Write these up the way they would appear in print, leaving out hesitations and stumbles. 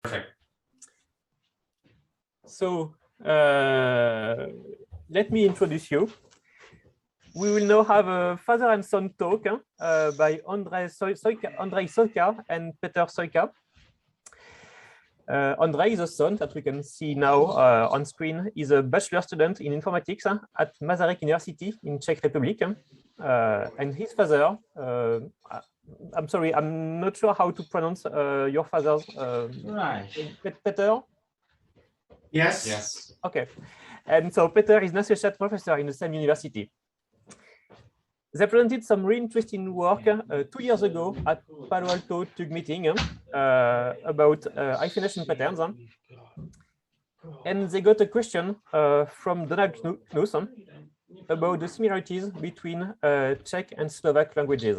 Perfect. So let me introduce you. We will now have a father and son talk by Ondřej Sojka and Petr Sojka. Ondřej is a son that we can see now on screen. Is a bachelor student in informatics at Masaryk University in Czech Republic. And his father, I'm sorry, I'm not sure how to pronounce your father's Right. Petr? Yes. Yes. Okay. And so Petr is an associate professor in the same university. They presented some really interesting work 2 years ago at Palo Alto TUG meeting about hyphenation patterns. And they got a question from Donald Knus about the similarities between Czech and Slovak languages.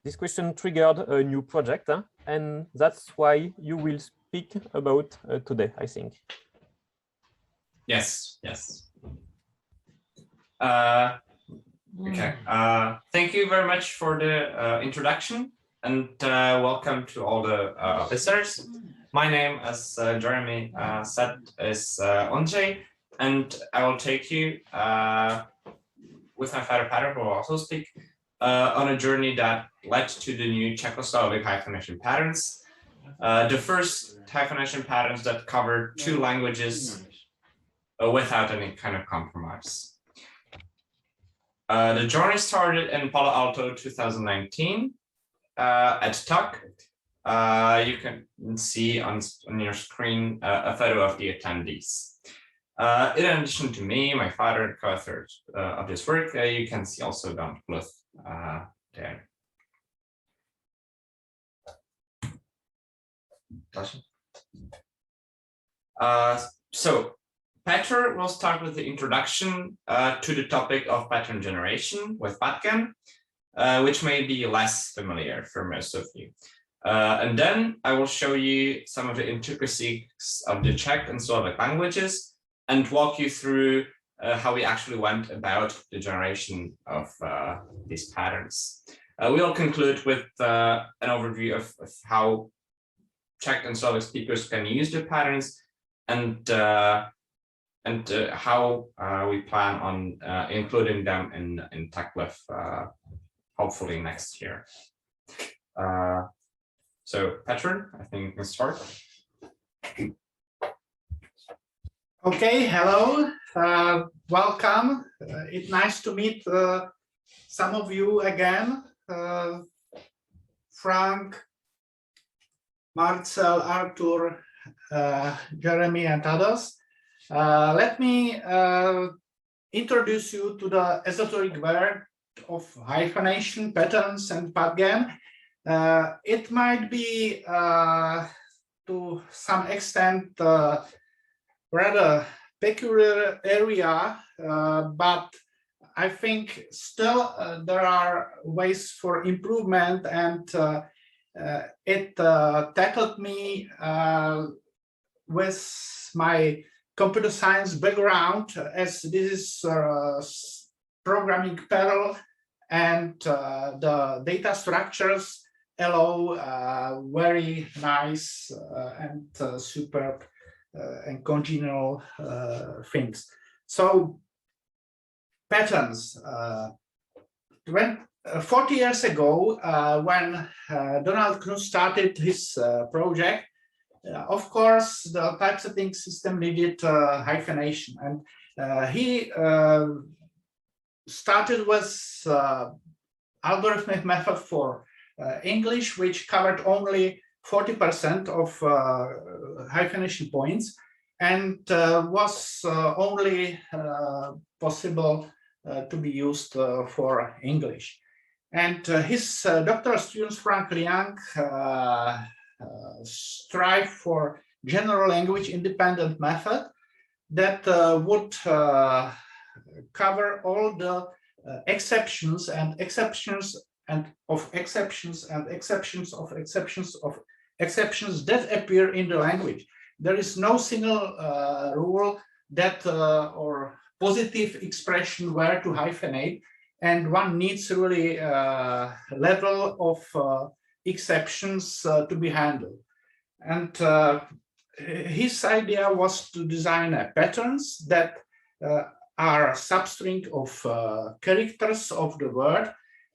This question triggered a new project, and that's why you will speak about today, I think. Yes. Yes. Okay. Thank you very much for the introduction, and welcome to all the listeners. My name, as Jeremy said, is Ondřej, and I will take you with my father Petr, who will also speak, on a journey that led to the new Czechoslovak hyphenation patterns. The first hyphenation patterns that cover 2 languages without any kind of compromise. The journey started in Palo Alto 2019 at TUG. You can see on your screen a photo of the attendees. In addition to me, my father and co-authors of this work, you can see also Don Bluth there. So Petr will start with the introduction to the topic of pattern generation with patgen, which may be less familiar for most of you. And then I will show you some of the intricacies of the Czech and Slovak languages and walk you through how we actually went about the generation of these patterns. We'll conclude with an overview of how Czech and Slovak speakers can use the patterns and how we plan on including them in TechLift hopefully next year. So Petr, I think we can start. Okay, hello, welcome. It's nice to meet some of you again. Frank, Marcel, Artur, Jeremy, and others. Let me introduce you to the esoteric world of hyphenation, patterns, and patgen. It might be to some extent rather peculiar area, but I think still there are ways for improvement, and it tackled me with my computer science background, as this is programming parallel, and the data structures allow very nice and superb and congenial things. So patterns. 40 years ago, when Donald Knus started his project, of course, the typesetting system needed hyphenation, and he started with algorithmic method for English, which covered only 40% of hyphenation points, and was only possible to be used for English. And his doctoral students, Frank Liang, strive for general language independent method that would cover all the exceptions and exceptions and of exceptions and exceptions of exceptions of exceptions that appear in the language. There is no single rule that or positive expression where to hyphenate, and one needs really level of exceptions to be handled. And his idea was to design patterns that are substring of characters of the word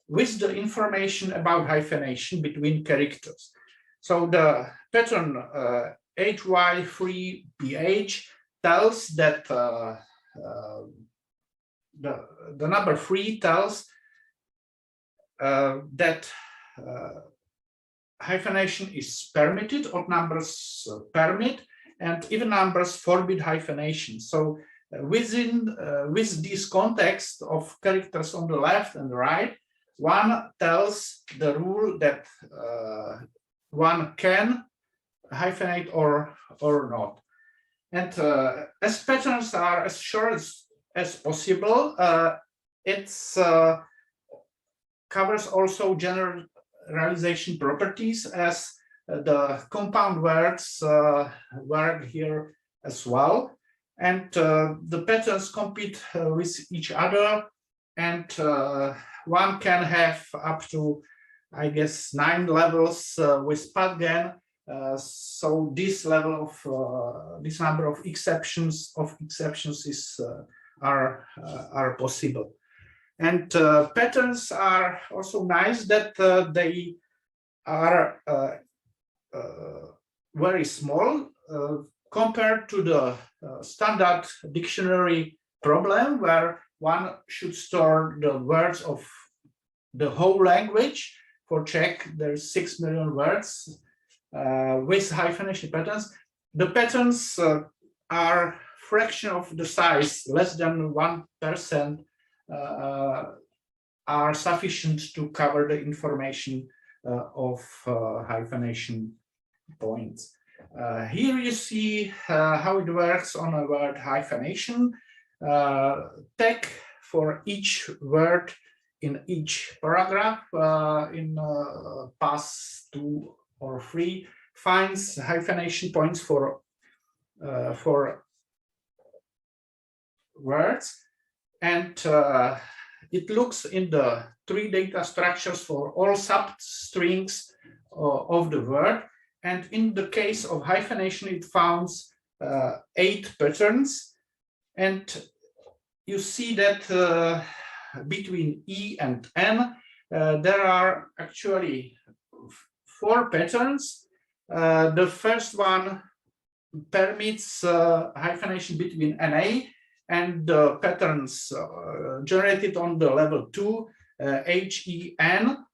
with the information about hyphenation between characters. So the pattern HY3PH tells that the number 3 tells that hyphenation is permitted, odd numbers permit, and even numbers forbid hyphenation. So with this context of characters on the left and right, one tells the rule that one can hyphenate or not. And as patterns are as short as possible, it covers also generalization properties, as the compound words work here as well. And the patterns compete with each other, and one can have up to, I guess, 9 levels with patgen. So this level of this number of exceptions is are possible. And patterns are also nice that they are very small compared to the standard dictionary problem, where one should store the words of the whole language. For Czech, there's 6 million words with hyphenation patterns. The patterns are fraction of the size, less than 1%, are sufficient to cover the information of hyphenation points. Here you see how it works on a word hyphenation. Tag for each word in each paragraph in pass 2 or 3 finds hyphenation points for words, and it looks in the 3 data structures for all substrings of the word. And in the case of hyphenation, it founds 8 patterns. And you see that between E and N, there are actually 4 patterns. The first one permits hyphenation between NA, and the patterns generated on the level 2, HEN,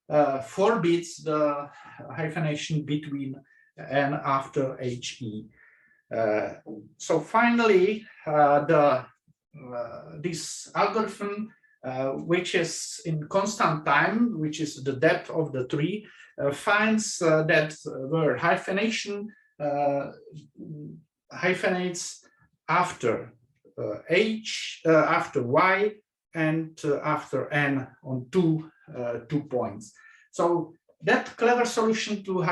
forbids the hyphenation between N after HE. So finally, this algorithm, which is in constant time, which is the depth of the tree, finds that word hyphenation hyphenates after H, after Y, and after N on two points. So that clever solution to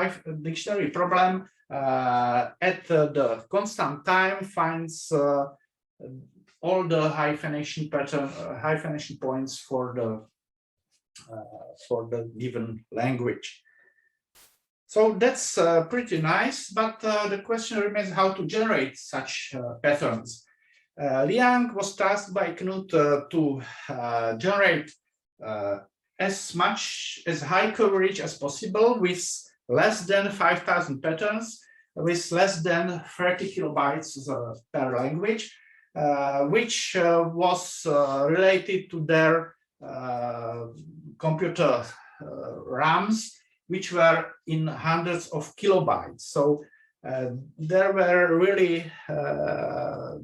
dictionary problem at the constant time finds all the hyphenation pattern hyphenation points for the given language. So that's pretty nice, but the question remains how to generate such patterns. Liang was tasked by Knut to generate as much as high coverage as possible with less than 5,000 patterns, with less than 30 kilobytes per language, which was related to their computer RAMs, which were in hundreds of kilobytes. So there were really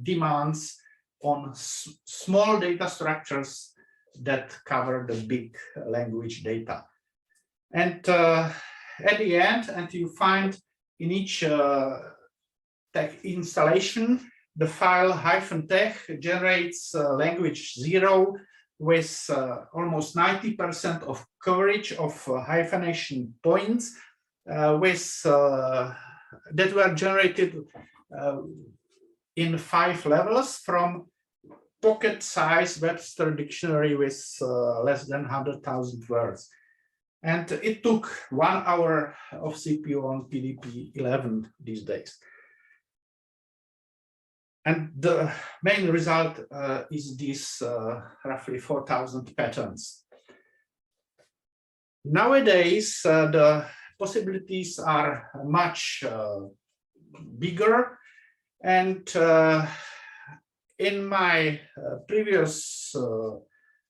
demands on small data structures that cover the big language data. And at the end, and you find in each tech installation, the file -tech generates language 0 with almost 90% of coverage of hyphenation points with that were generated in 5 levels, from pocket size Webster dictionary with less than 100,000 words. And it took 1 hour of CPU on PDP-11 these days. And the main result is these roughly 4,000 patterns. Nowadays, the possibilities are much bigger. And in my previous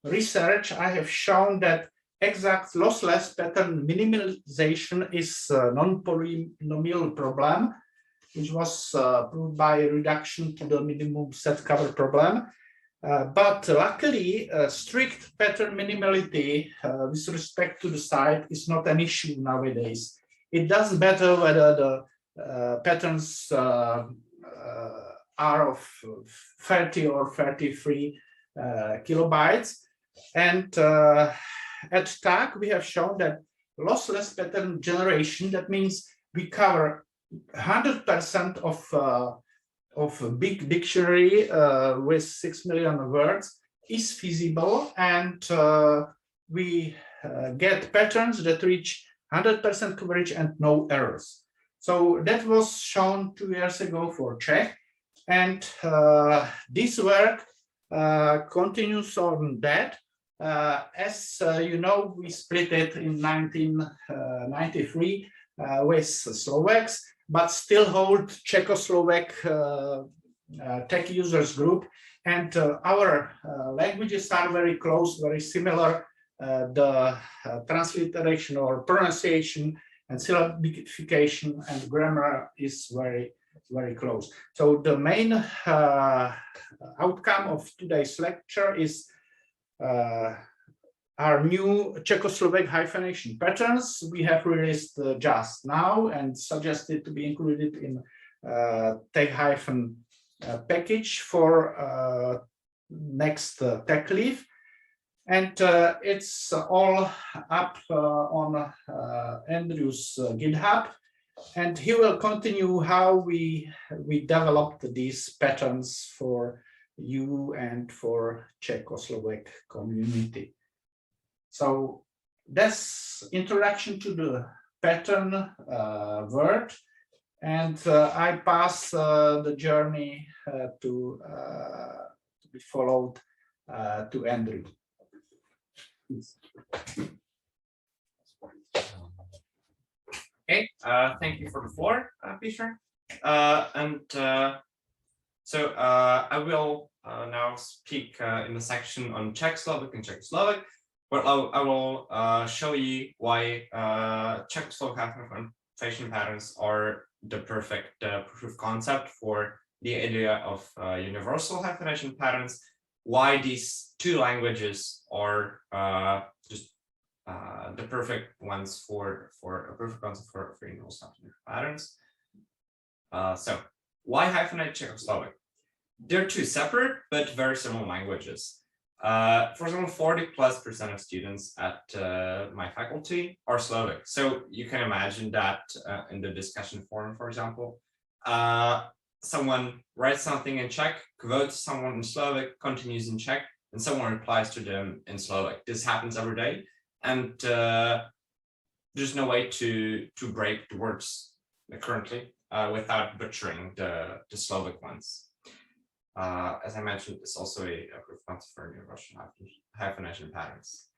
research, I have shown that exact lossless pattern minimalization is a non-polynomial problem, which was proved by a reduction to the minimum set cover problem. But luckily, strict pattern minimality with respect to the site is not an issue nowadays. It doesn't matter whether the patterns are of 30 or 33 kilobytes. And at TUG, we have shown that lossless pattern generation, that means we cover 100% of a big dictionary with 6 million words is feasible, and we get patterns that reach 100% coverage and no errors. So that was shown 2 years ago for Czech, and this work continues on that. As you know, we split it in 1993 with Slovaks, but still hold Czechoslovak tech users group, and our languages are very close, very similar. The transliteration or pronunciation and syllabification and grammar is very, very close. So the main outcome of today's lecture is our new Czechoslovak hyphenation patterns we have released just now and suggested to be included in tech-hyphen package for next tech leaf. And it's all up on Andrew's GitHub, and he will continue how we developed these patterns for you and for Czechoslovak community. So that's introduction to the pattern word, and I pass the journey to be followed to Andrew. Okay, thank you for the floor, Peter. So I will now speak in the section on Czech-Slovak and Czechoslovak, where I will show you why Czechoslovak hyphenation patterns are the perfect proof of concept for the idea of universal hyphenation patterns, why these two languages are just the perfect ones for a proof of concept for universal hyphenation patterns. So why Hyphenate Czechoslovak? They're two separate but very similar languages. For example, 40+% of students at my faculty are Slovak. So you can imagine that in the discussion forum, for example, someone writes something in Czech, quotes someone in Slovak, continues in Czech, and someone replies to them in Slovak. This happens every day, and there's no way to break the words currently without butchering the Slovak ones. As I mentioned, it's also a proof of concept for universal hyphenation patterns.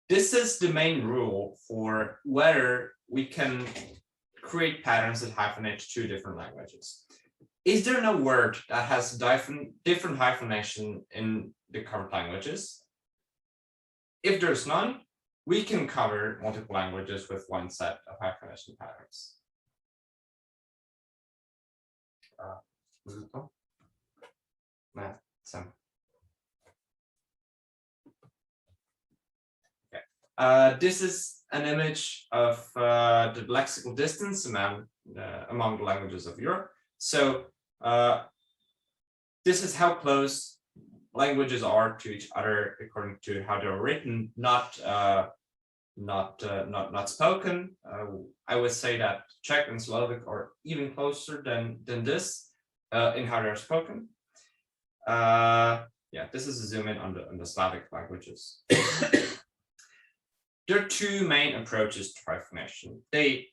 This is the main rule for whether we can create patterns that hyphenate two different languages. Is there no word that has different hyphenation in the covered languages? If there's none, we can cover multiple languages with one set of hyphenation patterns. This is an image of the lexical distance among the languages of Europe. So this is how close languages are to each other according to how they're written, not spoken. I would say that Czech and Slovak are even closer than this in how they're spoken. Yeah, this is a zoom in on the Slavic languages. there are two main approaches to hyphenation. They,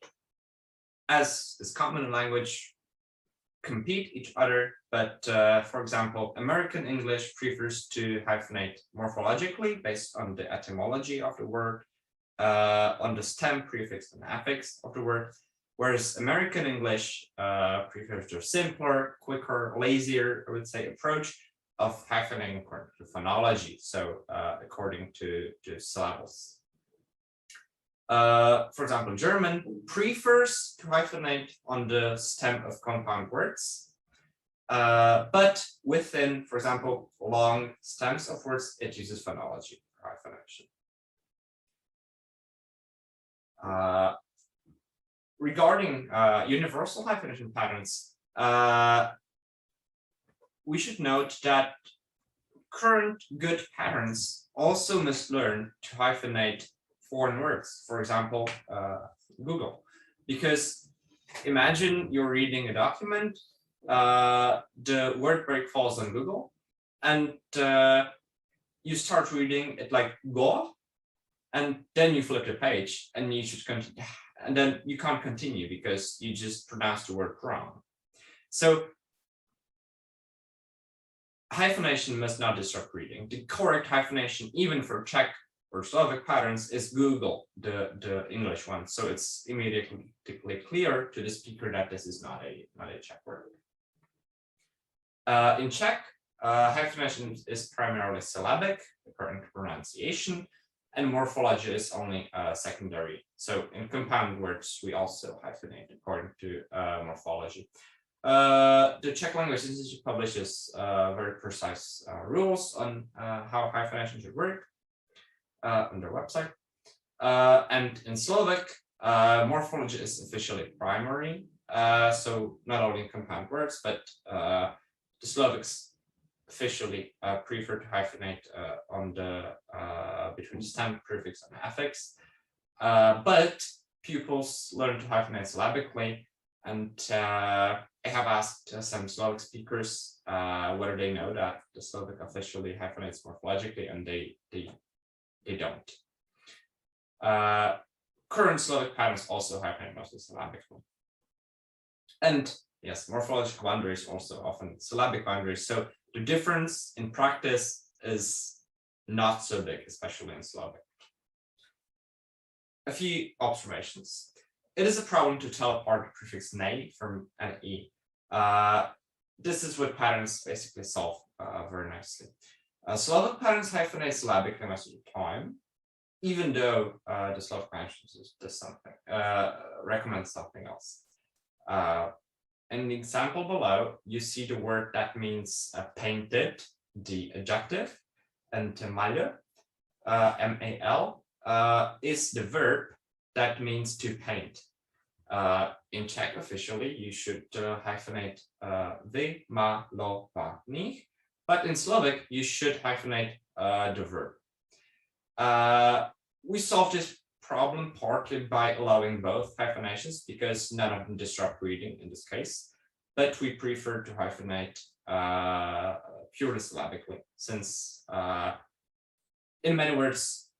as is common in language, compete each other, but for example, American English prefers to hyphenate morphologically based on the etymology of the word, on the stem, prefix, and affix of the word, whereas American English prefers the simpler, quicker, lazier, I would say, approach of hyphenating according to phonology, so according to syllables. For example, German prefers to hyphenate on the stem of compound words, but within, for example, long stems of words, it uses phonology for hyphenation. Regarding universal hyphenation patterns, we should note that current good patterns also must learn to hyphenate foreign words, for example, Google, because imagine you're reading a document, the word break falls on Google, and you start reading it like go, and then you flip the page and you should continue, and then you can't continue because you just pronounced the word wrong. So hyphenation must not disrupt reading. The correct hyphenation, even for Czech or Slovak patterns, is Google, the English one. So it's immediately clear to the speaker that this is not a Czech word. In Czech, hyphenation is primarily syllabic, according to pronunciation, and morphology is only secondary. So in compound words, we also hyphenate according to morphology. The Czech Language Institute publishes very precise rules on how hyphenation should work on their website. And in Slovak, morphology is officially primary. So not only in compound words, but the Slovaks officially prefer to hyphenate on the between stem, prefix, and affix. But pupils learn to hyphenate syllabically, and I have asked some Slovak speakers whether they know that the Slovak officially hyphenates morphologically, and they don't. Current Slovak patterns also hyphenate mostly syllabically. And yes, morphological boundaries also often syllabic boundaries. So the difference in practice is not so big, especially in Slovak. A few observations. It is a problem to tell apart the prefix ne from an e. This is what patterns basically solve very nicely. Slovak patterns hyphenate syllabically most of the time, even though the Slovak patterns does something, recommends something else. In the example below, you see the word that means painted, the adjective, and maľ, M-A-L, is the verb that means to paint. In Czech officially, you should hyphenate vymalovaných, but in Slovak, you should hyphenate the verb. We solved this problem partly by allowing both hyphenations because none of them disrupt reading in this case, but we prefer to hyphenate purely syllabically, since in many words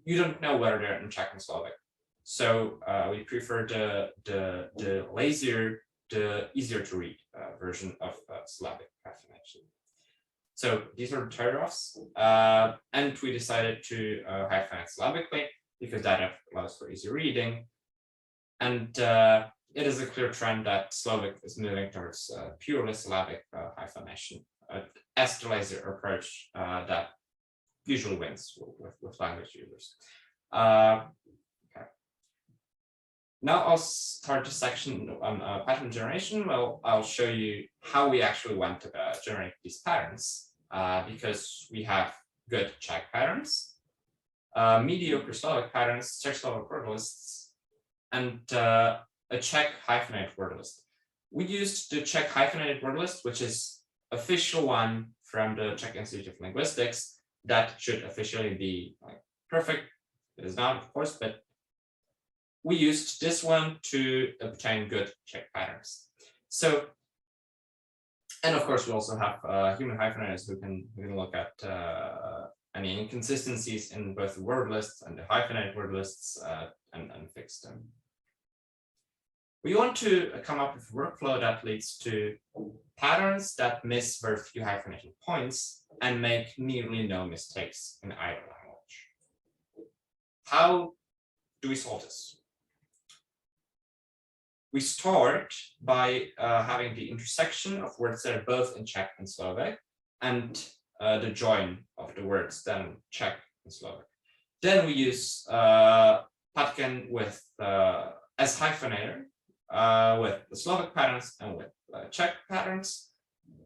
you don't know whether they're in Czech and Slovak. So we prefer the lazier, the easier to read version of syllabic hyphenation. So these are the trade-offs, and we decided to hyphenate syllabically because that allows for easy reading. And it is a clear trend that Slovak is moving towards purely syllabic hyphenation, as the laser approach that usually wins with language users. Okay. Now I'll start the section on pattern generation. Well, I'll show you how we actually went to generate these patterns, because we have good Czech patterns, mediocre Slovak patterns, Czech-Slovak word lists, and a Czech hyphenated word list. We used the Czech hyphenated word list, which is official one from the Czech Institute of Linguistics. That should officially be like perfect. It is not, of course, but we used this one to obtain good Czech patterns. So, and of course, we also have human hyphenators who can look at any inconsistencies in both the word lists and the hyphenate word lists and fix them. We want to come up with a workflow that leads to patterns that miss very few hyphenation points and make nearly no mistakes in either language. How do we solve this? We start by having the intersection of words that are both in Czech and Slovak, and the join of the words that are in Czech and Slovak. Then we use patgen with as hyphenator with the Slovak patterns and with Czech patterns,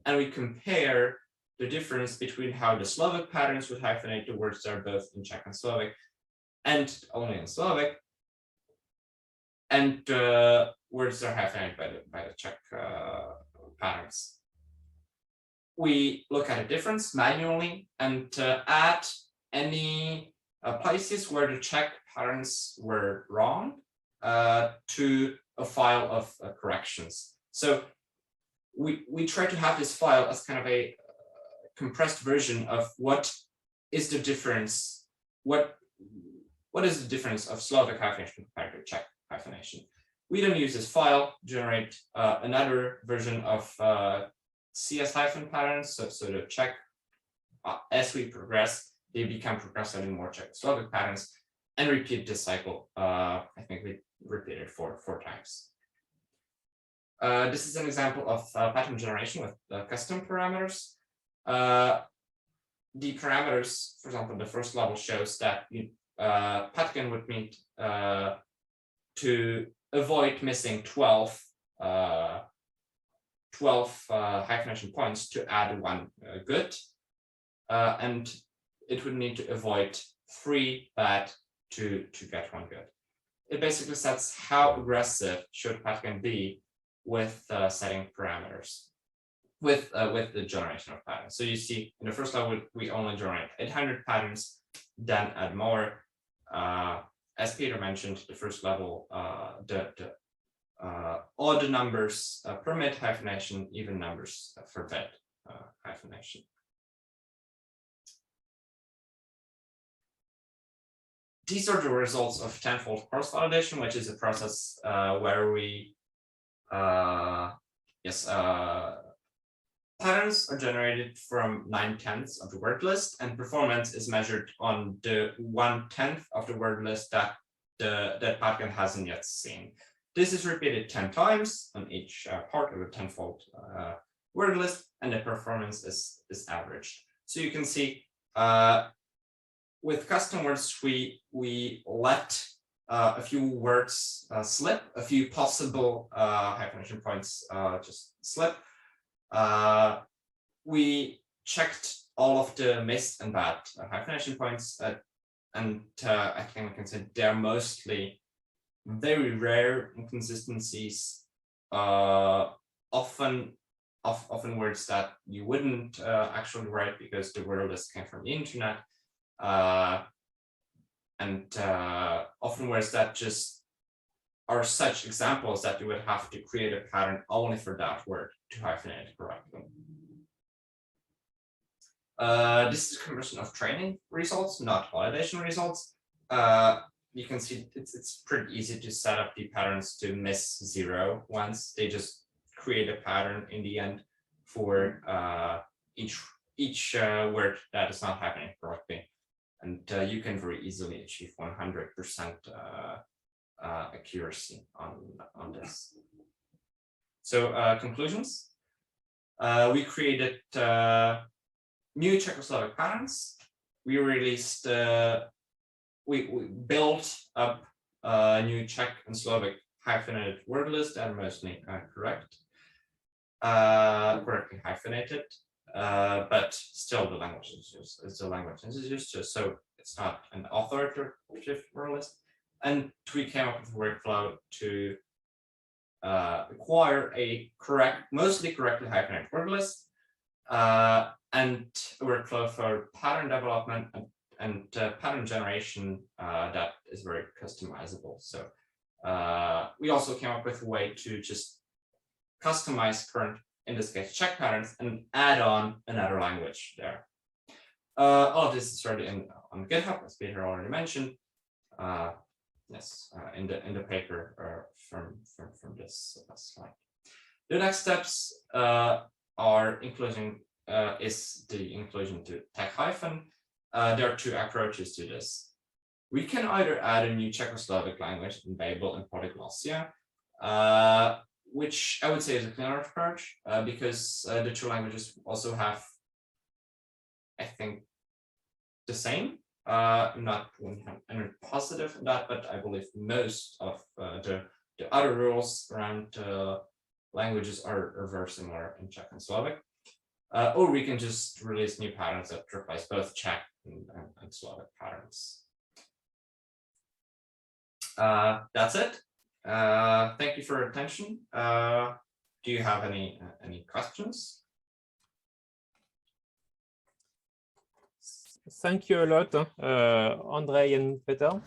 and we compare the difference between how the Slovak patterns would hyphenate the words that are both in Czech and Slovak, and only in Slovak, and words that are hyphenated by the Czech patterns. We look at a difference manually and add any places where the Czech patterns were wrong to a file of corrections. So we try to have this file as kind of a compressed version of what is the difference, what is the difference of Slovak hyphenation compared to Czech hyphenation. We then use this file to generate another version of CS hyphen patterns. So the Czech, as we progress, they become progressively more Czechoslovak patterns, and repeat this cycle. I think we repeated four times. This is an example of pattern generation with custom parameters. The parameters, for example, the first level shows that patgen would need to avoid missing 12 hyphenation points to add one good, and it would need to avoid 3 bad to get one good. It basically sets how aggressive should patgen be with setting parameters, with the generation of patterns. So you see, in the first level, we only generate 800 patterns, then add more. As Peter mentioned, the first level, the odd numbers permit hyphenation, even numbers forbid hyphenation. These are the results of tenfold cross validation, which is a process where we patterns are generated from 9/10 of the word list, and performance is measured on the 1/10 of the word list that that patgen hasn't yet seen. This is repeated 10 times on each part of a tenfold word list, and the performance is averaged. So you can see with custom words, we let a few words slip, a few possible hyphenation points just slip. We checked all of the missed and bad hyphenation points, and I think I can say they're mostly very rare inconsistencies, often words that you wouldn't actually write because the word list came from the internet, and often words that just are such examples that you would have to create a pattern only for that word to hyphenate it correctly. This is a conversion of training results, not validation results. You can see it's pretty easy to set up the patterns to miss 0 once. They just create a pattern in the end for each word that is not happening correctly, and you can very easily achieve 100% accuracy on this. So conclusions. We created new Czechoslovak patterns. We released, we built up a new Czech and Slovak hyphenated word list that are mostly correctly hyphenated, but still the language is used, so it's not an authoritative word list. And we came up with a workflow to acquire a mostly correctly hyphenated word list, and a workflow for pattern development and pattern generation that is very customizable. So we also came up with a way to just customize current, in this case, Czech patterns, and add on another language there. All of this is already on GitHub, as Peter already mentioned. Yes, in the paper from this slide. The next steps are inclusion is the inclusion to tag hyphen. There are two approaches to this. We can either add a new Czechoslovak language in Babel and Polyglossia, which I would say is a cleaner approach because the two languages also have, I think, the same. Not 100% positive in that, but I believe most of the other rules around languages are very similar in Czech and Slovak. Or we can just release new patterns that replace both Czech and Slovak patterns. That's it. Thank you for your attention. Do you have any questions? Thank you a lot, Ondřej and Petr.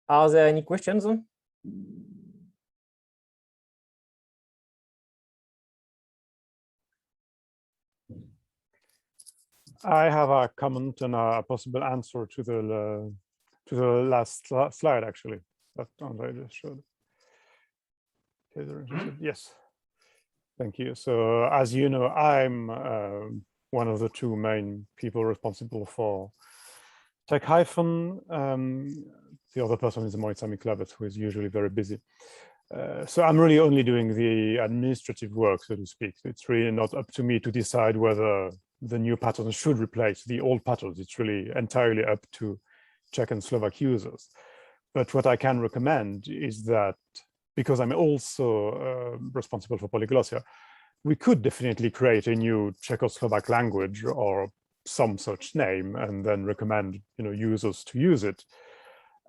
Are there any questions? I have a comment and a possible answer to the last slide, actually, that Ondřej just showed. Yes, thank you. So as you know, I'm one of the two main people responsible for Tech Hyphen. The other person is Moitsami Klavet, who is usually very busy. So I'm really only doing the administrative work, so to speak. So it's really not up to me to decide whether the new patterns should replace the old patterns. It's really entirely up to Czech and Slovak users. But what I can recommend is that, because I'm also responsible for Polyglossia, we could definitely create a new Czechoslovak language or some such name, and then recommend users to use it.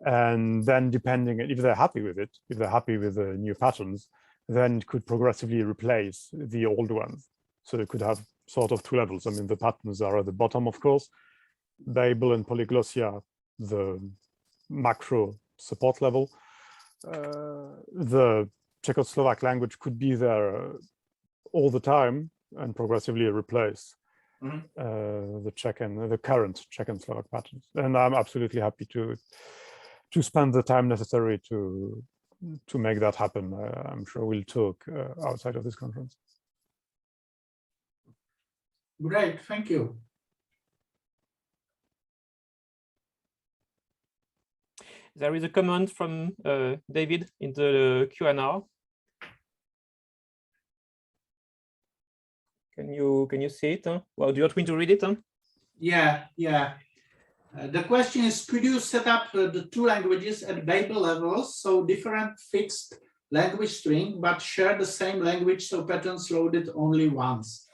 And then depending if they're happy with it, if they're happy with the new patterns, then it could progressively replace the old ones. So it could have sort of two levels. I mean, the patterns are at the bottom, of course. Babel and Polyglossia, the macro support level. The Czechoslovak language could be there all the time and progressively replace the Czech and the current Czech and Slovak patterns. And I'm absolutely happy to spend the time necessary to make that happen. I'm sure we'll talk outside of this conference. Great, thank you. There is a comment from David in the Q&A. Can you see it? Well, do you want me to read it? Yeah. The question is, could you set up the two languages at Babel levels, so different fixed language string, but share the same language, so patterns loaded only once?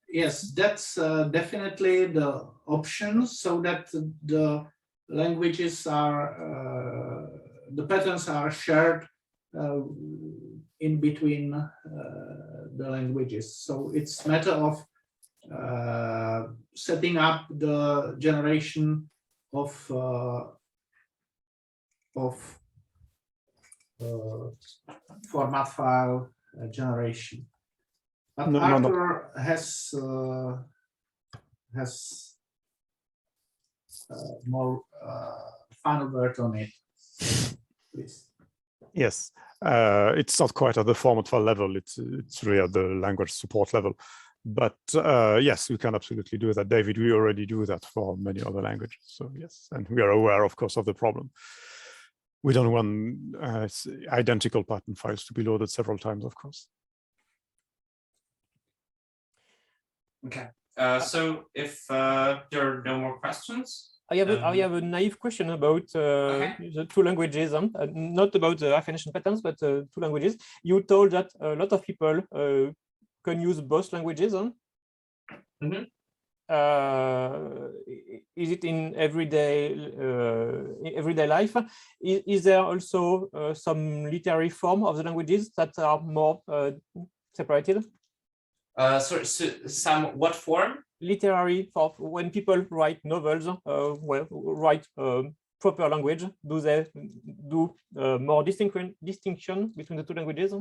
Yes, that's definitely the option, so that the languages are, the patterns are shared in between the languages. So it's a matter of setting up the generation of format file generation. But Arthur has more final word on it. So, please. Yes, it's not quite at the format file level. It's really at the language support level. But yes, we can absolutely do that. David, we already do that for many other languages. So yes, and we are aware, of course, of the problem. We don't want identical pattern files to be loaded several times, of course. Okay, so if there are no more questions. I have a naive question about the two languages, not about the hyphenation patterns, but two languages. You told that a lot of people can use both languages. Is it in everyday life? Is there also some literary form of the languages that are more separated? So what form? Literary, for when people write novels, write proper language, do they do more distinction between the two languages?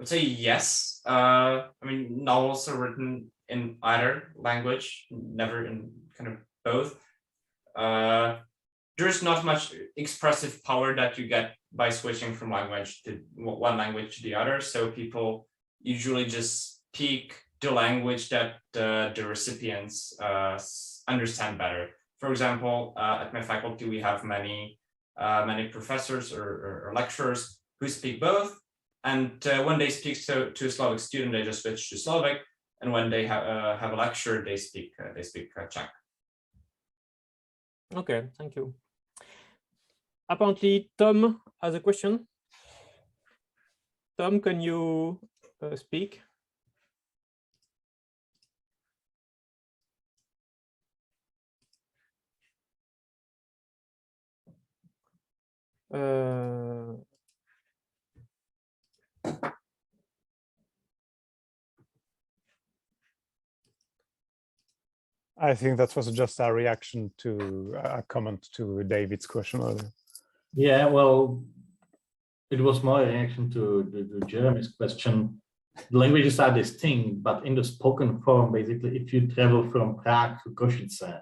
would say yes. I mean, novels are written in either language, never in kind of both. There's not much expressive power that you get by switching from language to one language to the other. So people usually just speak the language that the recipients understand better. For example, at my faculty, we have many professors or lecturers who speak both. And when they speak to a Slovak student, they just switch to Slovak. And when they have a lecture, they speak Czech. Okay, thank you. Apparently, Tom has a question. Tom, can you speak? I think that was just a reaction to a comment to David's question earlier. Yeah, well, it was more a reaction to Jeremy's question. The languages are distinct, but in the spoken form, basically, if you travel from Prague to Košice,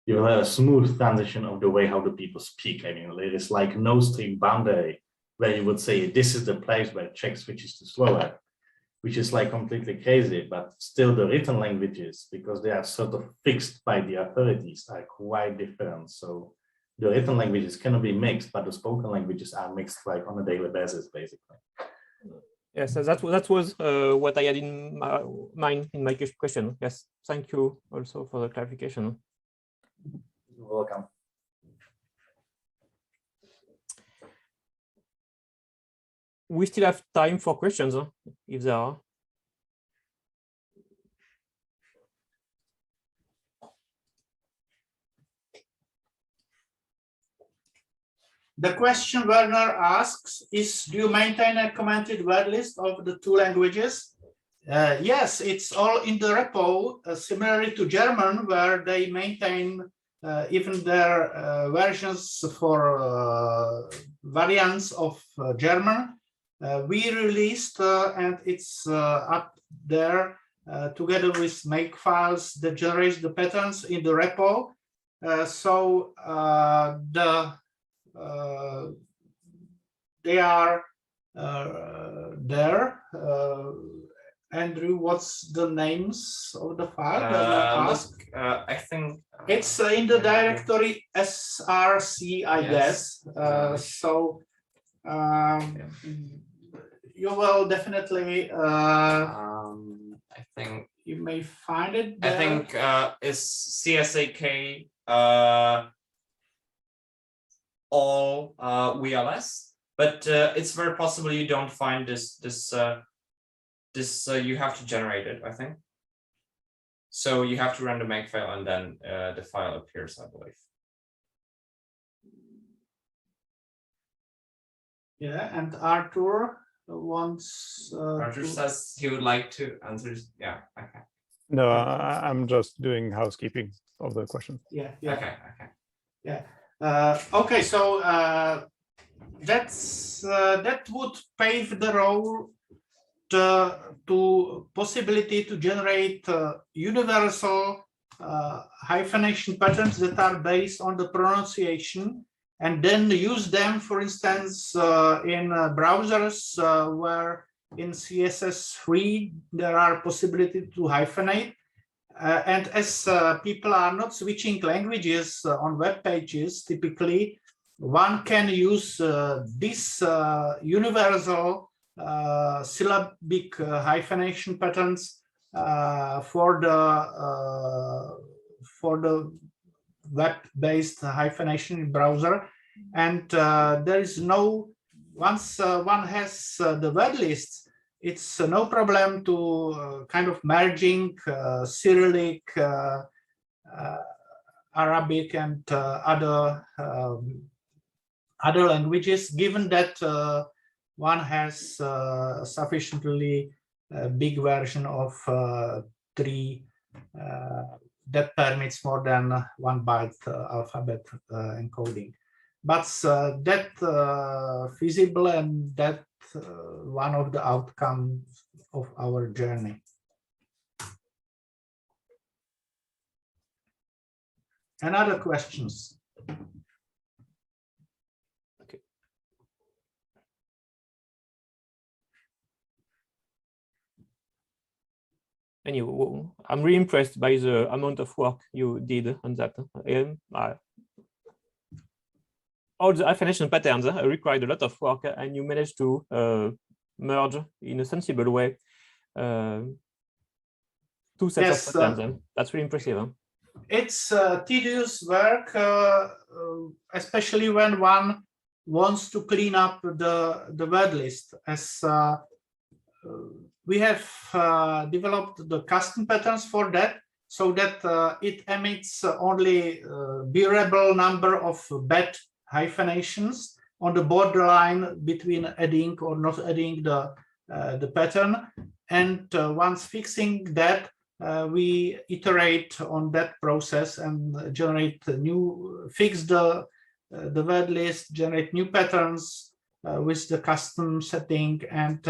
you have a smooth transition of the way how the people speak. I mean, there is like no strict boundary where you would say this is the place where Czech switches to Slovak, which is like completely crazy, but still the written languages, because they are sort of fixed by the authorities, are quite different. So the written languages cannot be mixed, but the spoken languages are mixed like on a daily basis, basically. Yes, that was what I had in mind in my question. Yes, thank you also for the clarification. You're welcome. We still have time for questions, if there are. The question Werner asks is, do you maintain a commented word list of the two languages? Yes, it's all in the repo, similarly to German, where they maintain even their versions for variants of German. We released, and it's up there together with makefiles that generates the patterns in the repo. They are there. Andrew, what's the names of the file? I think it's in the directory src, I guess. You will definitely. I think you may find it there. I think it's CSAK all VLS, but it's very possible you don't find this. You have to generate it, I think. So you have to run the makefile and then the file appears, I believe. Yeah, and Arthur wants. Arthur says he would like to answer. Yeah, okay. No, I'm just doing housekeeping of the question. Yeah. Okay. Yeah. Okay, so that would pave the road to possibility to generate universal hyphenation patterns that are based on the pronunciation, and then use them, for instance, in browsers where in CSS3 there are possibility to hyphenate. And as people are not switching languages on web pages, typically one can use this universal syllabic hyphenation patterns for the web-based hyphenation browser, and there is no, once one has the word list, it's no problem to kind of merging Cyrillic, Arabic, and other languages, given that one has a sufficiently big version of 3 that permits more than 1 byte alphabet encoding. But that feasible and that one of the outcomes of our journey. And other questions? Okay. Anyway, I'm really impressed by the amount of work you did on that. All the hyphenation patterns required a lot of work, and you managed to merge in a sensible way two sets of patterns. That's really impressive. It's tedious work, especially when one wants to clean up the word list, as we have developed the custom patterns for that, so that it emits only bearable number of bad hyphenations on the borderline between adding or not adding the pattern. And once fixing that, we iterate on that process and generate fix the word list, generate new patterns with the custom setting, and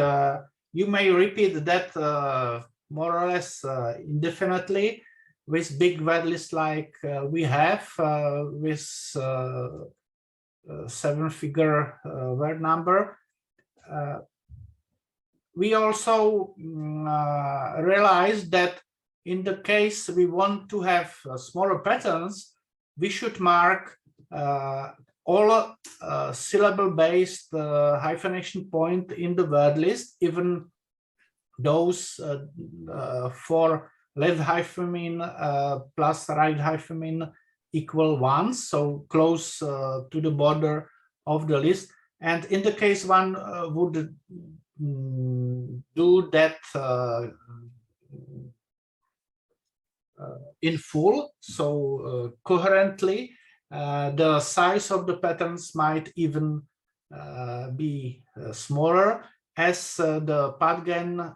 you may repeat that more or less indefinitely with big word list like we have with 7-figure word number. We also realized that in the case we want to have smaller patterns, we should mark all syllable-based hyphenation point in the word list, even those for left hyphen plus right hyphen equal 1, so close to the border of the list. And in the case one would do that in full, so coherently, the size of the patterns might even be smaller, as the patgen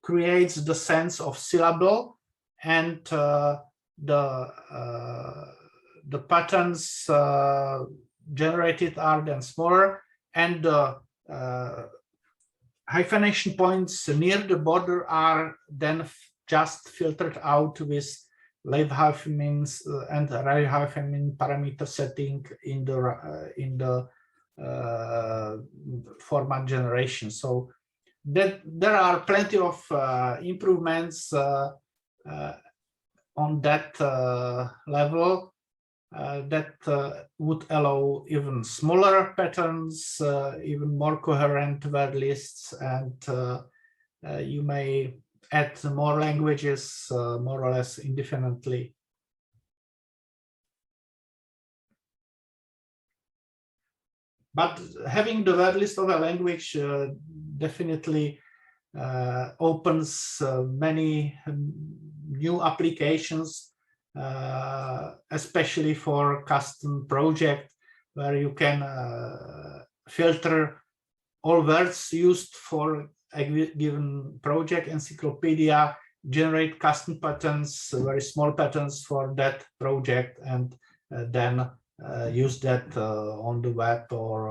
creates the sense of syllable, and the patterns generated are then smaller, and the hyphenation points near the border are then just filtered out with left hyphens and right hyphen parameter setting in the format generation. So that there are plenty of improvements on that level that would allow even smaller patterns, even more coherent word lists, and you may add more languages more or less indefinitely. But having the word list of a language definitely opens many new applications, especially for custom project, where you can filter all words used for a given project encyclopedia, generate custom patterns, very small patterns for that project, and then use that on the web or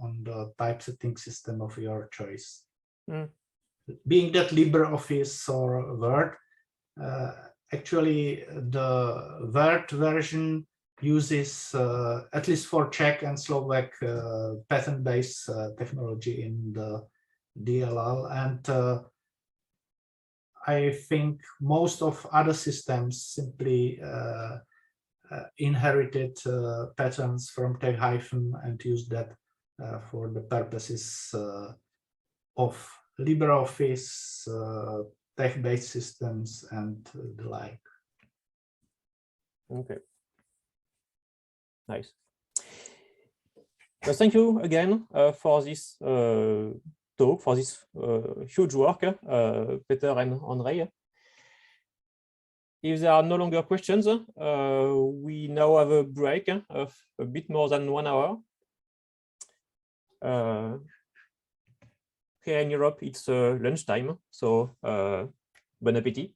on the typesetting system of your choice. Being that LibreOffice or Word, actually the Word version uses, at least for Czech and Slovak, pattern-based technology in the DLL, and I think most of other systems simply inherited patterns from tag hyphen and use that for the purposes of LibreOffice, tag-based systems, and the like. Okay. Nice. Well, thank you again for this talk, for this huge work, Petr and Ondřej. If there are no longer questions, we now have a break of a bit more than 1 hour. Here in Europe, it's lunchtime, so bon appétit.